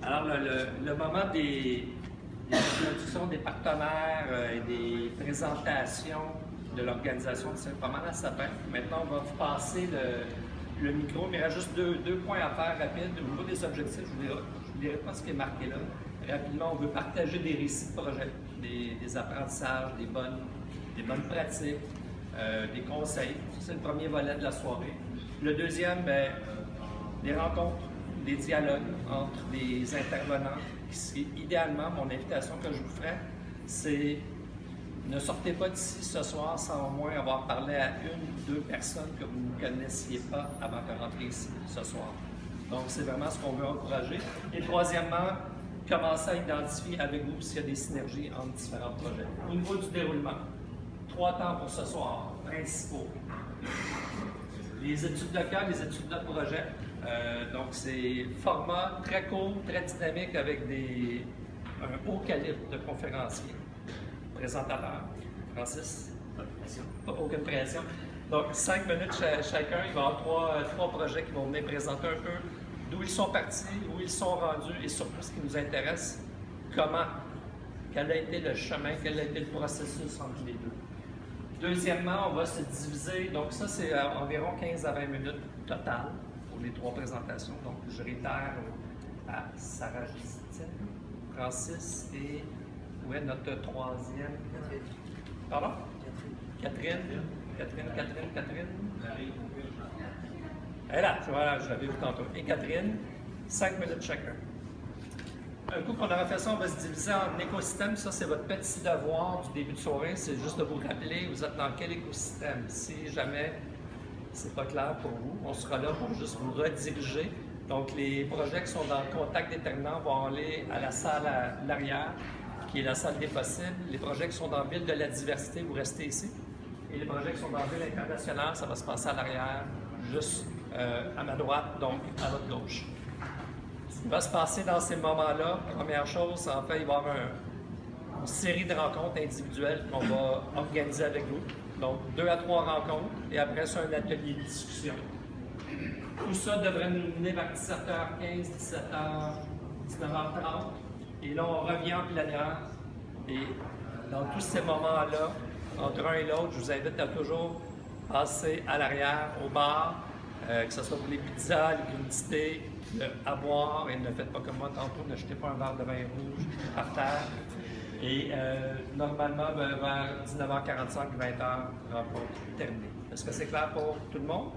Alors, le moment des introductions des partenaires et des présentations de l'organisation, c'est pas mal à sa fin. Maintenant, on va vous passer le micro, mais il y a juste deux points à faire rapides. Au niveau des objectifs, je ne vous dirai pas ce qui est marqué là. Rapidement, on veut partager des récits de projets, des apprentissages, des bonnes pratiques, des conseils. C'est le premier volet de la soirée. Le deuxième, bien, des rencontres, des dialogues entre les intervenants. Idéalement, mon invitation que je vous ferai, c'est ne sortez pas d'ici ce soir sans au moins avoir parlé à une ou deux personnes que vous ne connaissiez pas avant de rentrer ici ce soir. Donc, c'est vraiment ce qu'on veut encourager. Et troisièmement, commencer à identifier avec vous s'il y a des synergies entre différents projets. Au niveau du déroulement, 3 temps pour ce soir, principaux. Les études de cas, les études de projet. Donc, c'est format très court, très dynamique avec un haut calibre de conférenciers. Présentateur, Francis, pas aucune pression. Donc, 5 minutes chacun, il va y avoir trois projets qui vont venir présenter un peu d'où ils sont partis, où ils sont rendus et surtout ce qui nous intéresse, quel a été le chemin, quel a été le processus entre les deux. Deuxièmement, on va se diviser, donc ça c'est environ 15 à 20 minutes total pour les 3 présentations. Donc je réitère à Sarah Justine, Francis et où est notre troisième? Pardon? Catherine. Elle est là, voilà, je l'avais vu tantôt. Et Catherine, 5 minutes chacun. Un coup qu'on aura fait ça, on va se diviser en écosystèmes. Ça, c'est votre petit devoir du début de soirée. C'est juste de vous rappeler, vous êtes dans quel écosystème. Si jamais c'est pas clair pour vous, on sera là pour juste vous rediriger. Donc, les projets qui sont dans le contact déterminant vont aller à la salle à l'arrière, qui est la salle des possibles. Les projets qui sont dans la ville de la diversité, vous restez ici. Et les projets qui sont dans la ville internationale, ça va se passer à l'arrière, juste à ma droite, donc à votre gauche. Ce qui va se passer dans ces moments-là, première chose, en fait, il va y avoir une série de rencontres individuelles qu'on va organiser avec vous. Donc, 2 à 3 rencontres, et après ça, un atelier de discussion. Tout ça devrait nous mener vers 17h15, 17h, 19h30. Et là, on revient en plénière. Et dans tous ces moments-là, entre un et l'autre, je vous invite à toujours passer à l'arrière, au bar, que ce soit pour les pizzas, les crudités, à boire, et ne faites pas comme moi tantôt, ne jetez pas un verre de vin rouge par terre. Et normalement, vers 19h45, 20h, rencontre terminée. Est-ce que c'est clair pour tout le monde?